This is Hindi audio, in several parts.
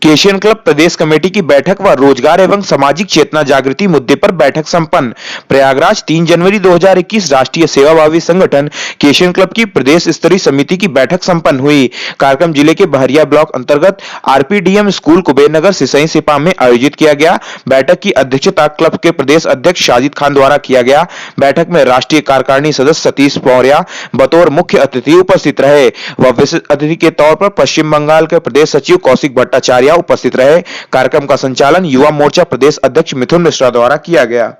केशियन क्लब प्रदेश कमेटी की बैठक व रोजगार एवं सामाजिक चेतना जागृति मुद्दे पर बैठक संपन्न। प्रयागराज 3 जनवरी 2021 राष्ट्रीय सेवाभावी संगठन केशियन क्लब की प्रदेश स्तरीय समिति की बैठक संपन्न हुई। कार्यक्रम जिले के बहरिया ब्लॉक अंतर्गत आरपीडीएम स्कूल कुबेरनगर सिसई सिपा में आयोजित किया गया। बैठक की अध्यक्षता क्लब के प्रदेश अध्यक्ष साजिद खान द्वारा किया गया। बैठक में राष्ट्रीय कार्यकारिणी सदस्य सतीश मौर्य बतौर मुख्य अतिथि उपस्थित रहे व विशिष्ट अतिथि के तौर पर पश्चिम बंगाल के प्रदेश सचिव कौशिक भट्टाचार्य उपस्थित रहे। कार्यक्रम का संचालन युवा मोर्चा प्रदेश अध्यक्ष मिथुन मिश्रा द्वारा किया गया।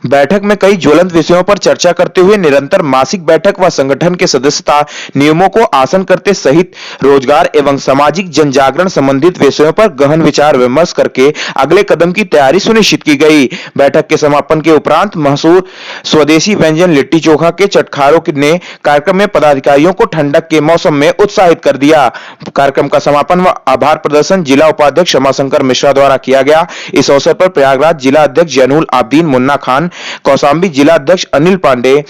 बैठक में कई ज्वलंत विषयों पर चर्चा करते हुए निरंतर मासिक बैठक व संगठन के सदस्यता नियमों को आसन करते सहित रोजगार एवं सामाजिक जनजागरण संबंधित विषयों पर गहन विचार विमर्श करके अगले कदम की तैयारी सुनिश्चित की गई। बैठक के समापन के उपरांत मशहूर स्वदेशी व्यंजन लिट्टी चोखा के चटखारों ने कार्यक्रम में पदाधिकारियों को ठंडक के मौसम में उत्साहित कर दिया। कार्यक्रम का समापन व आभार प्रदर्शन जिला उपाध्यक्ष रमाशंकर मिश्रा द्वारा किया गया। इस अवसर पर प्रयागराज जिला अध्यक्ष जैनुल आब्दीन मुन्ना खान, कौशाम्बी जिला अध्यक्ष अनिल पांडे,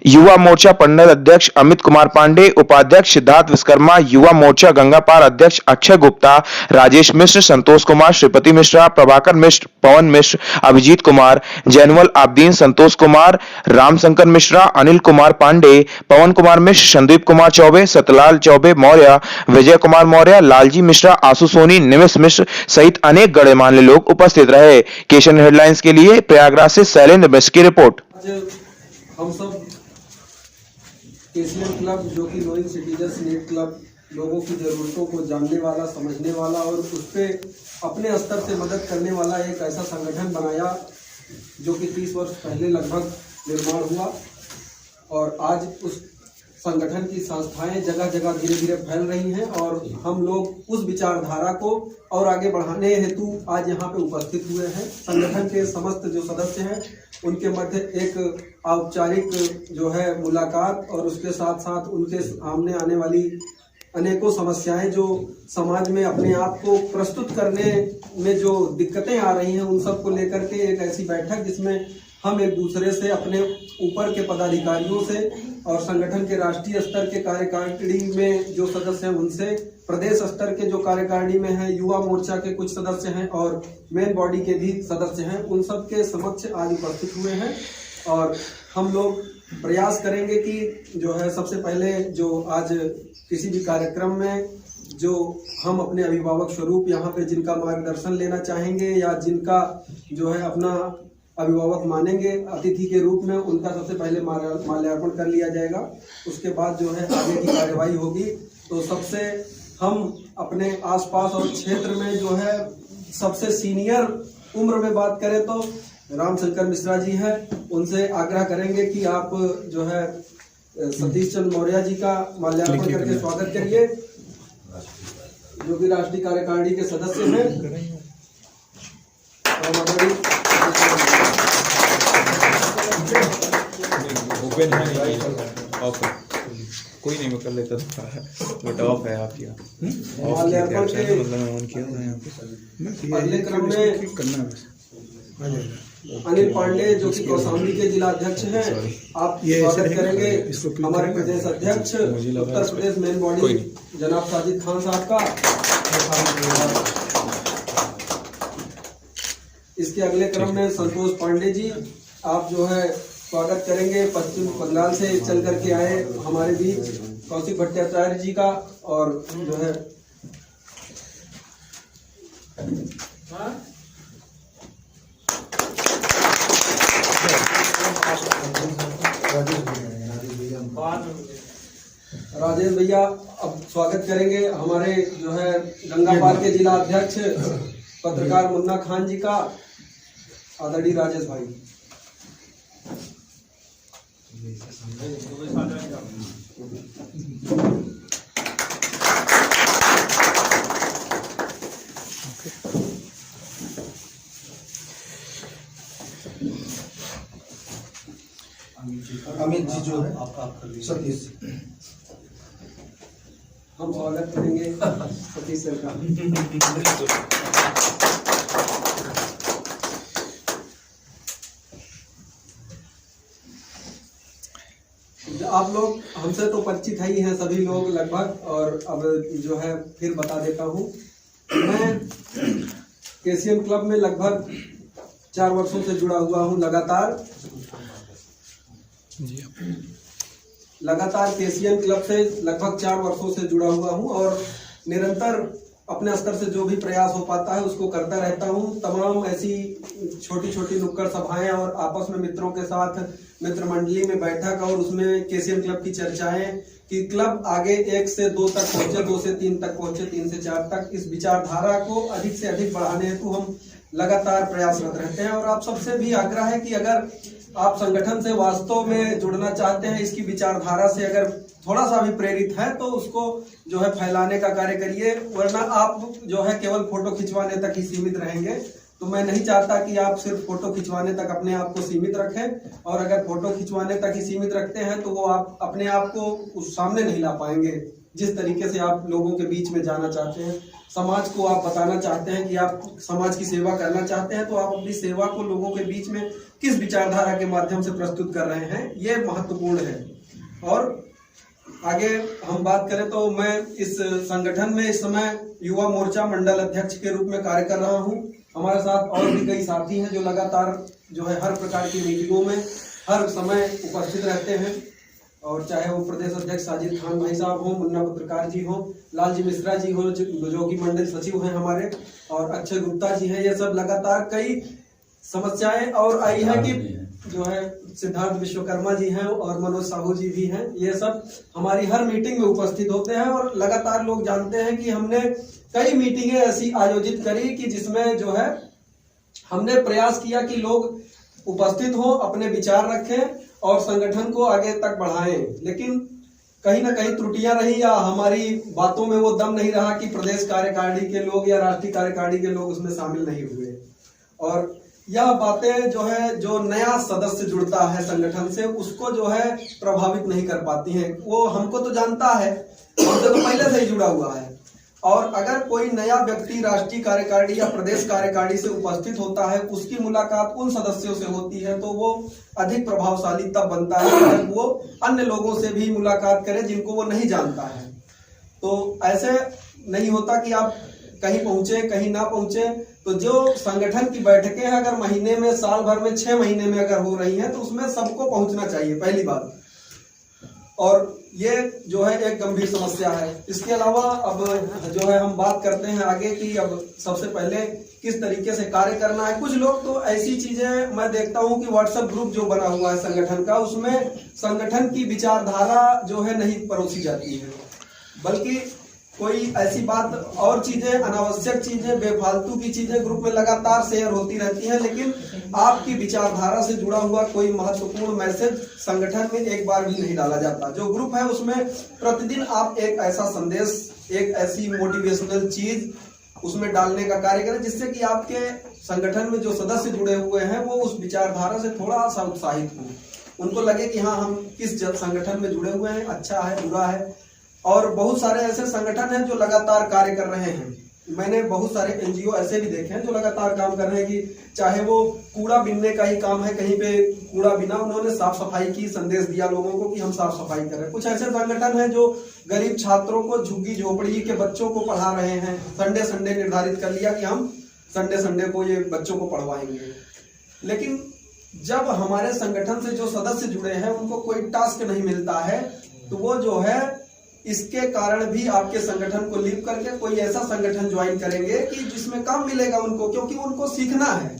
युवा मोर्चा पंडल अध्यक्ष अमित कुमार पांडे, उपाध्यक्ष सिद्धार्थ विश्वकर्मा, युवा मोर्चा गंगापार अध्यक्ष अक्षय गुप्ता, राजेश मिश्र, संतोष कुमार, श्रीपति मिश्रा, प्रभाकर मिश्र, पवन मिश्र, अभिजीत कुमार, जैनुल आब्दीन, संतोष कुमार, रामशंकर मिश्रा, अनिल कुमार पांडे, पवन कुमार मिश्र, संदीप कुमार चौबे, सतलाल चौबे मौर्य, विजय कुमार मौर्य, लालजी मिश्रा, आशु सोनी, निमिष मिश्र सहित अनेक गणमान्य लोग उपस्थित रहे। केशियन हेडलाइंस के लिए प्रयागराज से शैलेंद्र मिश्र की रिपोर्ट। हम सब केशियन क्लब जो कि नोइंग सिटीजन्स नीड क्लब लोगों की ज़रूरतों को जानने वाला, समझने वाला और उस पर अपने स्तर से मदद करने वाला एक ऐसा संगठन बनाया जो कि 30 वर्ष पहले लगभग निर्माण हुआ और आज उस संगठन की संस्थाएं जगह जगह धीरे धीरे फैल रही हैं और हम लोग उस विचारधारा को और आगे बढ़ाने हेतु आज यहाँ पे उपस्थित हुए हैं। संगठन के समस्त जो सदस्य हैं उनके मध्य एक औपचारिक जो है मुलाकात और उसके साथ साथ उनके सामने आने वाली अनेकों समस्याएं जो समाज में अपने आप को प्रस्तुत करने में जो दिक्कतें आ रही हैं उन सब को लेकर के एक ऐसी बैठक जिसमें हम एक दूसरे से अपने ऊपर के पदाधिकारियों से और संगठन के राष्ट्रीय स्तर के कार्यकारिणी में जो सदस्य हैं उनसे, प्रदेश स्तर के जो कार्यकारिणी में है, युवा मोर्चा के कुछ सदस्य हैं और मेन बॉडी के भी सदस्य हैं, उन सब के समक्ष आज उपस्थित हुए हैं और हम लोग प्रयास करेंगे कि जो है सबसे पहले जो आज किसी भी कार्यक्रम में जो हम अपने अभिभावक स्वरूप यहाँ पे जिनका मार्गदर्शन लेना चाहेंगे या जिनका जो है अपना अभिभावक मानेंगे अतिथि के रूप में, उनका सबसे पहले माल्यार्पण कर लिया जाएगा। उसके बाद जो है आगे की कार्यवाही होगी। तो सबसे हम अपने आसपास और क्षेत्र में जो है सबसे सीनियर उम्र में बात करें तो रामशंकर मिश्रा जी हैं, उनसे आग्रह करेंगे कि आप जो है सतीश चंद्र मौर्य जी का माल्यार्पण करके स्वागत करिए जो कि राष्ट्रीय कार्यकारिणी के सदस्य हैं। ओपन है ऑफ है, कोई नहीं मैं कर लेता था बट ऑफ है आप किया माल्यार्पण के मतलब ऑन किया था यहाँ पे। अगले क्रम में करना है अनिल पांडे जो कि कौशाम्बी के जिला अध्यक्ष हैं, आप स्वागत करेंगे हमारे प्रदेश अध्यक्ष उत्तर प्रदेश मेन बॉडी जनाब साजिद खान साहब का। इसके अगले क्रम में संतोष पांडे जी आप जो है स्वागत करेंगे पश्चिम बंगाल से चल करके आए हमारे बीच कौशिक भट्टाचार्य जी का और जो है राजेश भैया अब स्वागत करेंगे हमारे जो है गंगापार के जिला अध्यक्ष पत्रकार मुन्ना खान जी का। आदरणीय राजेश भाई अमित जी जो है सतीश हम स्वागत करेंगे सतीश सर का। आप लोग हमसे तो परिचित ही हैं सभी लोग लगभग, और अब जो है फिर बता देता हूँ। मैं केसीएम क्लब में लगभग 4 वर्षों से जुड़ा हुआ हूँ। लगातार केसीएम क्लब से लगभग 4 वर्षों से जुड़ा हुआ हूँ, और निरंतर अपने स्तर से जो भी प्रयास हो पाता है उसको करता रहता हूँ। तमाम ऐसी छोटी छोटी नुक्कड़ सभाएं और आपस में मित्रों के साथ मित्र मंडली में बैठक, और उसमें केसीएम क्लब की चर्चाएं कि क्लब आगे 1 से 2 तक पहुंचे, 2 से 3 तक पहुंचे, 3 से 4 तक, इस विचारधारा को अधिक से अधिक बढ़ाने हेतु हम लगातार प्रयासरत रहते हैं। और आप सबसे भी आग्रह है कि अगर आप संगठन से वास्तव में जुड़ना चाहते हैं, इसकी विचारधारा से अगर थोड़ा सा भी प्रेरित है, तो उसको जो है फैलाने का कार्य करिए, वरना आप जो है केवल फोटो खिंचवाने तक ही सीमित रहेंगे। तो मैं नहीं चाहता कि आप सिर्फ फोटो खिंचवाने तक अपने आप को सीमित रखें, और अगर फोटो खिंचवाने तक ही सीमित रखते हैं तो वो आप अपने आप को उस सामने नहीं ला पाएंगे जिस तरीके से आप लोगों के बीच में जाना चाहते हैं। समाज को आप बताना चाहते हैं कि आप समाज की सेवा करना चाहते हैं, तो आप अपनी सेवा को लोगों के बीच में किस विचारधारा के माध्यम से प्रस्तुत कर रहे हैं, ये महत्वपूर्ण है। और आगे हम बात करें तो मैं इस संगठन में इस समय युवा मोर्चा मंडल अध्यक्ष के रूप में कार्य कर रहा हूं। हमारे साथ और भी कई साथी हैं जो लगातार जो है हर प्रकार की मीटिंगों में हर समय उपस्थित रहते हैं, और चाहे वो प्रदेश अध्यक्ष साजिद खान भाई साहब हों, मुन्ना पत्रकार जी हों, लालजी मिश्रा जी हों जो कि मंडल सचिव हैं हमारे, और अक्षय गुप्ता जी हैं। ये सब लगातार कई समस्याएं और आई है कि जो है सिद्धार्थ विश्वकर्मा जी हैं और मनोज साहू जी भी हैं। ये सब हमारी हर मीटिंग में उपस्थित होते हैं, और लगातार लोग जानते हैं कि हमने कई मीटिंगें ऐसी आयोजित करी कि जिसमें जो है हमने प्रयास किया कि लोग उपस्थित हों, अपने विचार रखें और संगठन को आगे तक बढ़ाएं। लेकिन कहीं ना कहीं त्रुटियां रही, या हमारी बातों में वो दम नहीं रहा कि प्रदेश कार्यकारिणी के लोग या राष्ट्रीय कार्यकारिणी के लोग उसमें शामिल नहीं हुए। और यह बातें जो है जो नया सदस्य जुड़ता है संगठन से, उसको जो है प्रभावित नहीं कर पाती हैं। वो हमको तो जानता है, हमसे तो पहले से ही जुड़ा हुआ है, और अगर कोई नया व्यक्ति राष्ट्रीय कार्यकारिणी या प्रदेश कार्यकारिणी से उपस्थित होता है, उसकी मुलाकात उन सदस्यों से होती है, तो वो अधिक प्रभावशाली तब बनता है जब वो अन्य लोगों से भी मुलाकात करे जिनको वो नहीं जानता है। तो ऐसे नहीं होता कि आप कहीं पहुंचे कहीं ना पहुंचे। तो जो संगठन की बैठकें हैं अगर महीने में, साल भर में, 6 महीने में अगर हो रही हैं, तो उसमें सबको पहुंचना चाहिए, पहली बात। और ये जो है एक गंभीर समस्या है। इसके अलावा अब जो है हम बात करते हैं आगे कि अब सबसे पहले किस तरीके से कार्य करना है। कुछ लोग तो ऐसी चीजें मैं देखता हूं कि व्हाट्सएप ग्रुप जो बना हुआ है संगठन का, उसमें संगठन की विचारधारा जो है नहीं परोसी जाती है, बल्कि कोई ऐसी बात और चीजें, अनावश्यक चीजें, बेफालतू की चीजें ग्रुप में लगातार शेयर होती रहती हैं, लेकिन आपकी विचारधारा से जुड़ा हुआ कोई महत्वपूर्ण मैसेज संगठन में एक बार भी नहीं डाला जाता। जो ग्रुप है उसमें प्रतिदिन आप एक ऐसा संदेश, एक ऐसी मोटिवेशनल चीज उसमें डालने का कार्य करें जिससे कि आपके संगठन में जो सदस्य जुड़े हुए हैं वो उस विचारधारा से थोड़ा सा उत्साहित हो, उनको लगे कि हाँ हम किस संगठन में जुड़े हुए हैं, अच्छा है, बुरा है। और बहुत सारे ऐसे संगठन हैं जो लगातार कार्य कर रहे हैं। मैंने बहुत सारे एनजीओ ऐसे भी देखे हैं जो लगातार काम कर रहे हैं, कि चाहे वो कूड़ा बीनने का ही काम है, कहीं पे कूड़ा बिना उन्होंने साफ सफाई की संदेश दिया लोगों को कि हम साफ सफाई कर रहे हैं। कुछ ऐसे संगठन हैं जो गरीब छात्रों को, झुग्गी झोपड़ी के बच्चों को पढ़ा रहे हैं। संडे निर्धारित कर लिया कि हम संडे को ये बच्चों को पढ़वाएंगे। लेकिन जब हमारे संगठन से जो सदस्य जुड़े हैं उनको कोई टास्क नहीं मिलता है, तो वो जो है इसके कारण भी आपके संगठन को लीव करके कोई ऐसा संगठन ज्वाइन करेंगे कि जिसमें काम मिलेगा उनको, क्योंकि उनको सीखना है।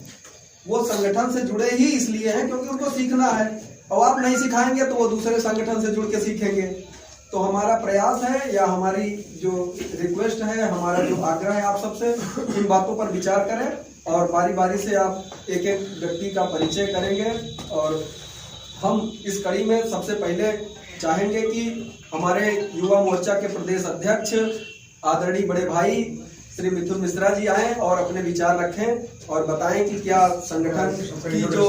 वो संगठन से जुड़े ही इसलिए हैं क्योंकि उनको सीखना है, और आप नहीं सिखाएंगे तो वो दूसरे संगठन से जुड़ के सीखेंगे। तो हमारा प्रयास है, या हमारी जो रिक्वेस्ट है, हमारा जो आग्रह है, आप सबसे इन बातों पर विचार करें और बारी बारी से आप एक एक व्यक्ति का परिचय करेंगे। और हम इस कड़ी में सबसे पहले चाहेंगे कि हमारे युवा मोर्चा के प्रदेश अध्यक्ष आदरणीय बड़े भाई श्री मिथुन मिश्रा जी आए और अपने विचार रखें और बताएं कि क्या संगठन की जो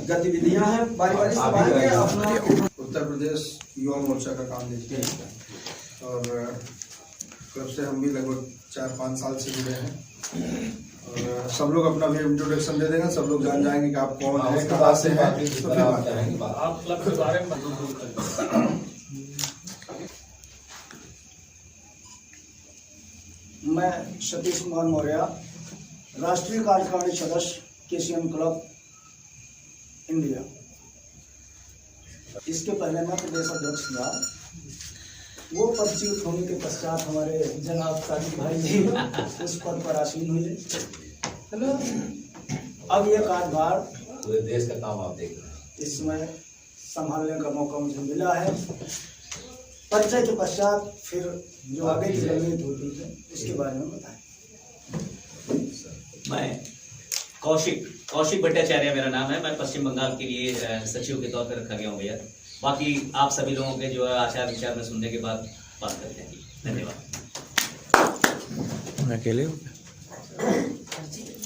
गतिविधियां हैं बारी बारी से बताएंगे। अपना उत्तर प्रदेश युवा मोर्चा का काम देखते हैं और क्लब से हम भी लगभग 4-5 साल से जुड़े हैं। और सब लोग अपना भी इंट्रोडक्शन दे देंगे, सब लोग जान जाएंगे कि आप कौन हैं, कहाँ से हैं, तो फिर बात करेंगे। आप क्लब के बारे में मैं सतीश कुमार मौर्य, राष्ट्रीय कार्यकारिणी सदस्य केसीएन क्लब इंडिया। इसके पहले मैं प्रदेश अध्यक्ष था। वो पद च्युत होने के पश्चात हमारे जनाब साजिद भाई जी उस पद पर आसीन हुए। अब ये कार्यभार पूरे देश का काम आप देख रहे हैं, इसमें संभालने का मौका मुझे मिला है। परिचय के पश्चात फिर जो आगे की रणनीति होती है उसके बारे में बताएं। मैं कौशिक भट्टाचार्य मेरा नाम है। मैं पश्चिम बंगाल के लिए सचिव के तौर पर रखा गया हूँ भैया। बाकी आप सभी लोगों के जो है आचार विचार में सुनने के बाद बात करते हैं। धन्यवाद। अकेले हो?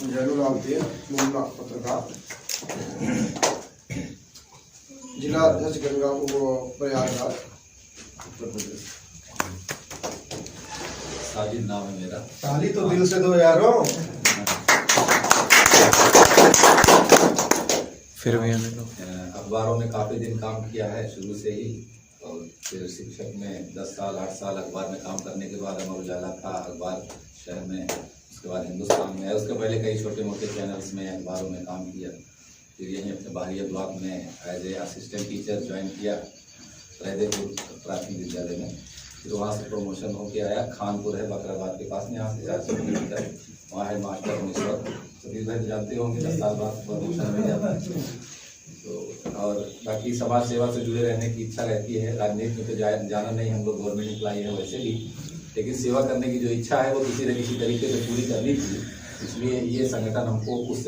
जयनुलाल देव, पत्रकार, जिला अध्यक्ष प्रयागराज, उत्तर प्रदेश। साजिद नाम है मेरा। ताली तो दिल से दो यारो। फिर भी हमें लोग अखबारों में काफ़ी दिन काम किया है शुरू से ही, और फिर शिक्षक में 10 साल 8 साल अखबार में काम करने के बाद अमर उजाला था अखबार शहर में, उसके बाद हिंदुस्तान में है। उसके पहले कई छोटे मोटे चैनल्स में अखबारों में काम किया। फिर यहीं अपने बाहरिया ब्लॉक में as a assistant teacher join किया रायदेपुर प्राथमिक विद्यालय में। फिर वहाँ से प्रमोशन होके आया। खानपुर है बकराबाद के पास में, यहाँ से 400 किलोमीटर, वहाँ है मास्टर मिश्र। सतीश भाई जानते होंगे 10 साल बाद प्रमोशन मिल जाता है। तो और बाकी समाज सेवा से जुड़े रहने की इच्छा रहती है। राजनीति में तो जाना नहीं, हम लोग गवर्नमेंट एम्प्लॉई है वैसे भी, लेकिन सेवा करने की जो इच्छा है वो किसी न किसी तरीके से पूरी करनी थी। इसलिए ये संगठन हमको उस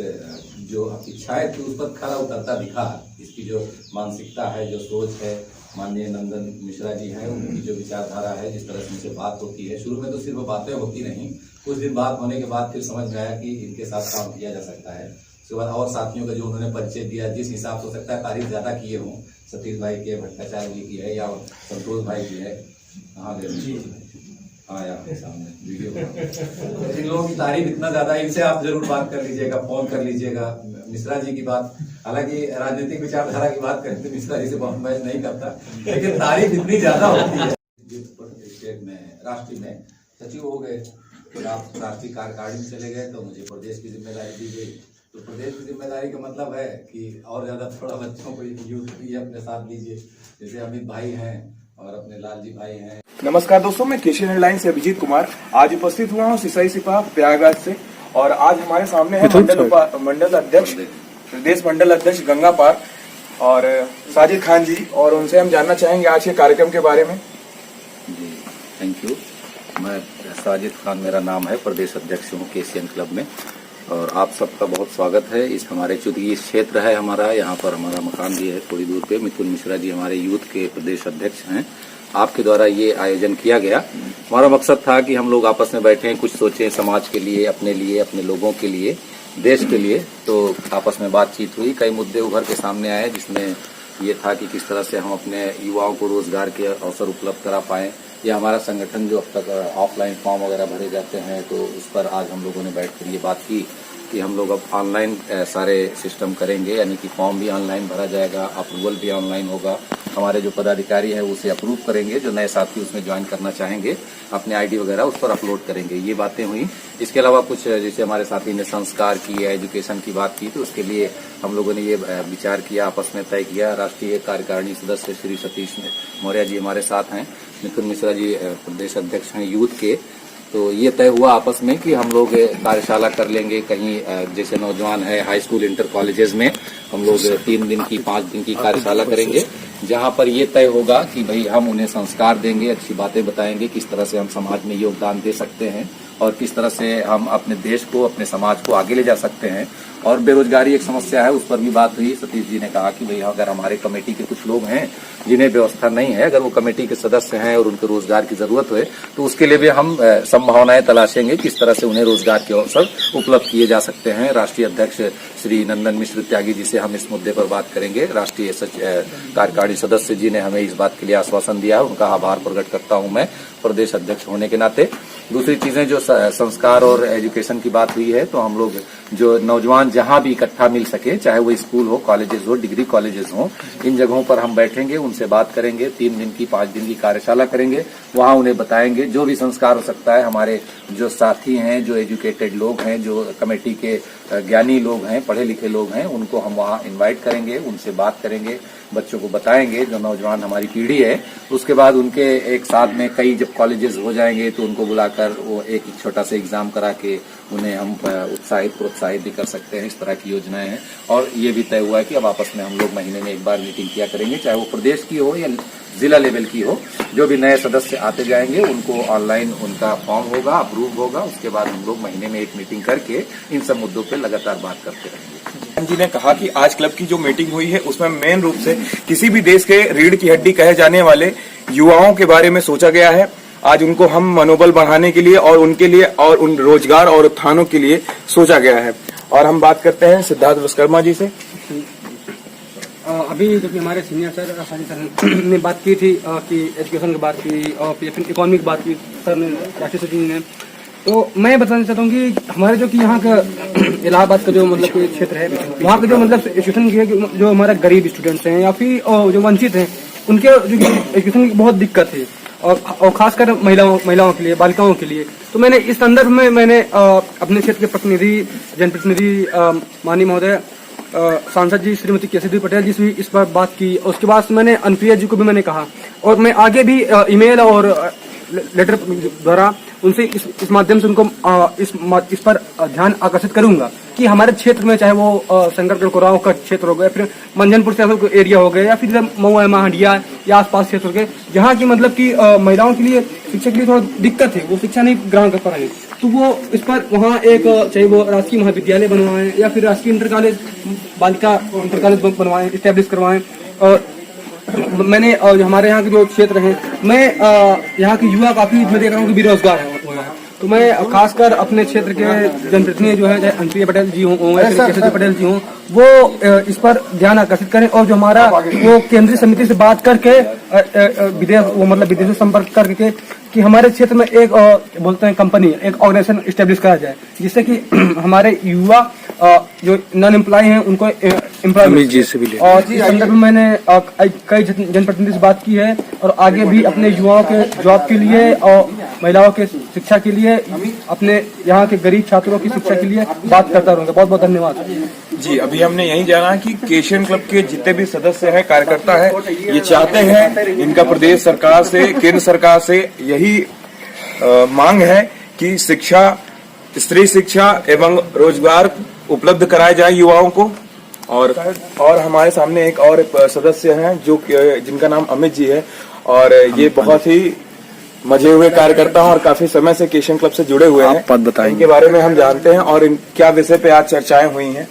जो इच्छाएं थी उस पर खरा उतरता दिखा। इसकी जो मानसिकता है, जो सोच है, माननीय नंदन मिश्रा जी हैं, उनकी जो विचारधारा है, जिस तरह से उनसे बात होती है, शुरू में तो सिर्फ बातें होती नहीं, कुछ दिन बात होने के बाद फिर समझ में आया कि इनके साथ काम किया जा सकता है। उसके बाद और साथियों का जो उन्होंने परिचय दिया, जिस हिसाब से हो सकता है तारीफ ज़्यादा किए हों, सतीश भाई के, भट्टाचार्य जी की है या संतोष भाई की है, हाँ यहाँ सामने वीडियो इन लोगों की तारीफ इतना ज्यादा, इनसे आप जरूर बात कर लीजिएगा, फोन कर लीजिएगा। मिश्रा जी की बात, हालांकि राजनीतिक विचारधारा की बात करें तो मिश्रा जी से बहुत बहस नहीं करता, लेकिन तारीफ इतनी ज्यादा होती है। स्टेट में राष्ट्रीय में सचिव हो गए, फिर आप राष्ट्रीय कार्यकारिणी में चले गए तो मुझे प्रदेश की जिम्मेदारी दी गई। तो प्रदेश की जिम्मेदारी का मतलब है कि और ज्यादा थोड़ा बच्चों को यूथ भी अपने साथ लीजिए, जैसे अमित भाई हैं और अपने लालजी भाई हैं। नमस्कार दोस्तों, मैं केशियन हेडलाइन से अभिजीत कुमार आज उपस्थित हुआ हूँ सिसाई सिपा प्रयागराज से, और आज हमारे सामने है मंडल अध्यक्ष, प्रदेश मंडल अध्यक्ष गंगा पार और साजिद खान जी, और उनसे हम जानना चाहेंगे आज के कार्यक्रम के बारे में। जी थैंक यू। मैं साजिद खान मेरा नाम है, प्रदेश अध्यक्ष हूँ केसीएन क्लब में, और आप सबका बहुत स्वागत है। इस हमारे चुदगी क्षेत्र है हमारा, यहाँ पर हमारा मकान भी है थोड़ी दूर पे। मिथुन मिश्रा जी हमारे यूथ के प्रदेश अध्यक्ष हैं। आपके द्वारा ये आयोजन किया गया, हमारा मकसद था कि हम लोग आपस में बैठें, कुछ सोचें समाज के लिए, अपने लोगों के लिए, देश के लिए। तो आपस में बातचीत हुई, कई मुद्दे उभर के सामने आए, जिसमें ये था कि किस तरह से हम अपने युवाओं को रोजगार के अवसर उपलब्ध करा पाएं, या हमारा संगठन जो अब तक ऑफलाइन फॉर्म वगैरह भरे जाते हैं तो उस पर आज हम लोगों ने बैठकर ये बात की कि हम लोग अब ऑनलाइन सारे सिस्टम करेंगे, यानी कि फॉर्म भी ऑनलाइन भरा जाएगा, अप्रूवल भी ऑनलाइन होगा। हमारे जो पदाधिकारी हैं उसे अप्रूव करेंगे, जो नए साथी उसमें ज्वाइन करना चाहेंगे अपने आईडी वगैरह उस पर अपलोड करेंगे। ये बातें हुई। इसके अलावा कुछ जैसे हमारे साथी ने संस्कार की, एजुकेशन की बात की, तो उसके लिए हम लोगों ने ये विचार किया, आपस में तय किया। राष्ट्रीय कार्यकारिणी सदस्य श्री सतीश मौर्य जी हमारे साथ हैं, मिथुन मिश्रा जी प्रदेश अध्यक्ष हैं यूथ के। तो ये तय हुआ आपस में कि हम लोग कार्यशाला कर लेंगे कहीं, जैसे नौजवान है हाई स्कूल इंटर कॉलेजेस में हम लोग 3 दिन की 5 दिन की कार्यशाला करेंगे, जहां पर ये तय होगा कि भाई हम उन्हें संस्कार देंगे, अच्छी बातें बताएंगे, किस तरह से हम समाज में योगदान दे सकते हैं और किस तरह से हम अपने देश को, अपने समाज को आगे ले जा सकते हैं। और बेरोजगारी एक समस्या है, उस पर भी बात हुई। सतीश जी ने कहा कि भाई अगर हमारे कमेटी के कुछ लोग हैं जिन्हें व्यवस्था नहीं है, अगर वो कमेटी के सदस्य हैं और उनको रोजगार की जरूरत है तो उसके लिए भी हम संभावनाएं तलाशेंगे, किस तरह से उन्हें रोजगार के अवसर उपलब्ध किए जा सकते हैं। राष्ट्रीय अध्यक्ष श्री नंदन मिश्र त्यागी जी से हम इस मुद्दे पर बात करेंगे। राष्ट्रीय कार्यकारिणी सदस्य जी ने हमें इस बात के लिए आश्वासन दिया, उनका आभार प्रकट करता हूं मैं प्रदेश अध्यक्ष होने के नाते। दूसरी चीजें जो संस्कार और एजुकेशन की बात हुई है, तो हम लोग जो नौजवान जहां भी इकट्ठा मिल सके, चाहे वो स्कूल हो, कॉलेजेस हो, डिग्री कॉलेजेस हो, इन जगहों पर हम बैठेंगे, उनसे बात करेंगे, 3 दिन की 5 दिन की कार्यशाला करेंगे। वहां उन्हें बताएंगे जो भी संस्कार हो सकता है। हमारे जो साथी हैं, जो एजुकेटेड लोग हैं, जो कमेटी के ज्ञानी लोग हैं, पढ़े लिखे लोग हैं, उनको हम वहां इन्वाइट करेंगे, उनसे बात करेंगे, बच्चों को बताएंगे, जो नौजवान हमारी पीढ़ी है। उसके बाद उनके एक साथ में कई जब कॉलेजेस हो जाएंगे तो उनको बुलाकर वो एक छोटा सा एग्जाम करा के उन्हें हम प्रोत्साहित भी कर सकते हैं। इस तरह की योजनाएं हैं। और ये भी तय हुआ है कि अब आपस में हम लोग महीने में एक बार मीटिंग किया करेंगे, चाहे वो प्रदेश की हो या जिला लेवल की हो। जो भी नए सदस्य आते जाएंगे उनको ऑनलाइन उनका फॉर्म होगा, अप्रूव होगा। उसके बाद हम लोग महीने में एक मीटिंग करके इन सब मुद्दों पे लगातार बात करते रहेंगे। जी ने कहा कि आज क्लब की जो मीटिंग हुई है उसमें मेन रूप से किसी भी देश के रीढ़ की हड्डी कहे जाने वाले युवाओं के बारे में सोचा गया है। आज उनको हम मनोबल बढ़ाने के लिए और उनके लिए और उन रोजगार और उत्थानों के लिए सोचा गया है। और हम बात करते हैं सिद्धार्थ विश्वकर्मा जी से। अभी जब हमारे सीनियर सर सानी सर ने बात की थी कि एजुकेशन की बात की और फिर इकोनॉमी की बात की सर ने, राष्ट्रीय सचिव ने, तो मैं बताना चाहता हूँ कि हमारे जो कि यहाँ का इलाहाबाद का जो मतलब कि क्षेत्र है, वहाँ का जो मतलब एजुकेशन की जो हमारे गरीब स्टूडेंट्स हैं या फिर जो वंचित हैं, उनके जो एजुकेशन की बहुत दिक्कत है और खासकर महिलाओं के लिए, बालिकाओं के लिए। तो मैंने इस संदर्भ में मैंने अपने क्षेत्र के प्रतिनिधि, जनप्रतिनिधि माननीय महोदय सांसद जी श्रीमती केसरी पटेल जी से इस पर बात की। उसके बाद मैंने अनुप्रिया जी को भी मैंने कहा और मैं आगे भी ईमेल और लेटर द्वारा उनसे इस माध्यम से उनको इस पर ध्यान आकर्षित करूंगा कि हमारे क्षेत्र में, चाहे वो शंकरगढ़ कोराव का क्षेत्र हो गया, फिर मंझनपुर से एरिया हो गया, या फिर मऊ महडिया या आसपास क्षेत्र हो गए, जहाँ की मतलब कि महिलाओं के लिए शिक्षा के लिए थोड़ा दिक्कत है, वो शिक्षा नहीं ग्रहण कर पा रहे, तो वो इस पर वहाँ एक चाहे वो राजकीय महाविद्यालय बनवाएं या फिर राजकीय इंटर कॉलेज, बालिका इंटर कॉलेज बनवाएं, इस्टेब्लिश करवाएं। और मैंने हमारे यहाँ के जो क्षेत्र हैं, मैं यहाँ के युवा काफी मैं देख रहा हूँ कि बेरोजगार है, तो मैं खासकर अपने क्षेत्र के जनप्रतिनिधि जो है, चाहे अनुप्रिया पटेल जी हों या फिर केसरी पटेल जी हों, वो इस पर ध्यान आकर्षित करें और जो हमारा वो केंद्रीय समिति से बात करके विदेश से संपर्क करके कि हमारे क्षेत्र में एक बोलते हैं कंपनी, एक ऑर्गेनाइजेशन इस्टेब्लिश करा जाए, जिससे कि हमारे युवा जो नॉन एम्प्लॉय हैं उनको एम्प्लॉयमेंट। और इस संदर्भ में मैंने कई जनप्रतिनिधि से बात की है और आगे भी अपने युवाओं के जॉब के लिए और महिलाओं के शिक्षा के लिए, अपने यहाँ के गरीब छात्रों की शिक्षा के लिए बात करता रहूंगा। बहुत बहुत धन्यवाद जी। अभी हमने यही जाना कि केशियन क्लब के जितने भी सदस्य हैं, कार्यकर्ता है, ये चाहते हैं, इनका प्रदेश सरकार से, केंद्र सरकार से यही मांग है कि शिक्षा, स्त्री शिक्षा एवं रोजगार उपलब्ध कराए जाए युवाओं को। और हमारे सामने एक और सदस्य हैं जो जिनका नाम अमित जी है और ये बहुत ही मजे हुए कार्यकर्ता हैं और काफी समय से केशियन क्लब से जुड़े हुए हैं। पद बताएं, इनके बारे में हम जानते हैं और क्या विषय पे आज चर्चाएं हुई हैं।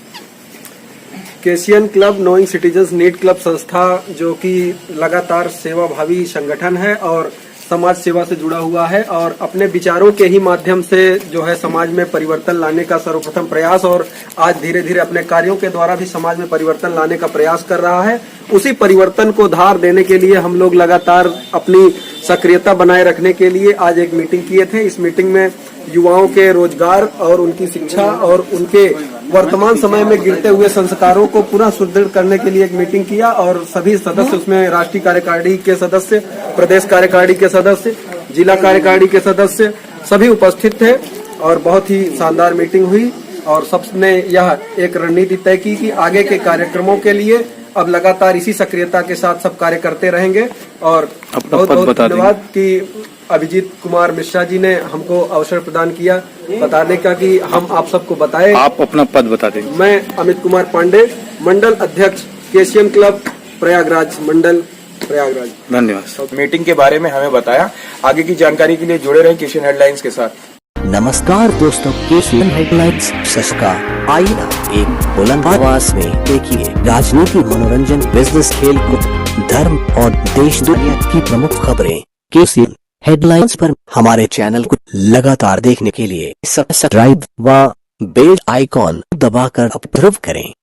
केशियन club knowing citizens need club संस्था, जो कि लगातार सेवाभावी संगठन है और समाज सेवा से जुड़ा हुआ है और अपने विचारों के ही माध्यम से जो है समाज में परिवर्तन लाने का सर्वप्रथम प्रयास, और आज धीरे धीरे अपने कार्यों के द्वारा भी समाज में परिवर्तन लाने का प्रयास कर रहा है। उसी परिवर्तन को धार देने के लिए हम लोग लगातार अपनी सक्रियता बनाए रखने के लिए आज एक मीटिंग किए थे। इस मीटिंग में युवाओं के रोजगार और उनकी शिक्षा और उनके वर्तमान समय में गिरते हुए संस्कारों को पुनः सुदृढ़ करने के लिए एक मीटिंग किया और सभी सदस्य, उसमें राष्ट्रीय कार्यकारिणी के सदस्य, प्रदेश कार्यकारिणी के सदस्य, जिला कार्यकारिणी के सदस्य सभी उपस्थित थे और बहुत ही शानदार मीटिंग हुई और सबने यह एक रणनीति तय की कि आगे के कार्यक्रमों के लिए अब लगातार इसी सक्रियता के साथ सब कार्य करते रहेंगे। और बहुत बहुत धन्यवाद कि अभिजीत कुमार मिश्रा जी ने हमको अवसर प्रदान किया बताने का कि हम आप सबको बताएं। आप अपना पद बता दें। मैं अमित कुमार पांडे, मंडल अध्यक्ष केशियन क्लब प्रयागराज मंडल, प्रयागराज। धन्यवाद। मीटिंग के बारे में हमें बताया। आगे की जानकारी के लिए जुड़े रहें केशियन हेडलाइंस के साथ। नमस्कार दोस्तों, केशियन हेडलाइंस सस्कार। आइए ना एक बुलंद आवाज में देखिए राजनीति, मनोरंजन, बिजनेस, खेल कूद, धर्म और देश दुनिया की प्रमुख खबरें केशियन हेडलाइंस पर। हमारे चैनल को लगातार देखने के लिए सब्सक्राइब व बेल आइकॉन दबाकर अप्रूव करें।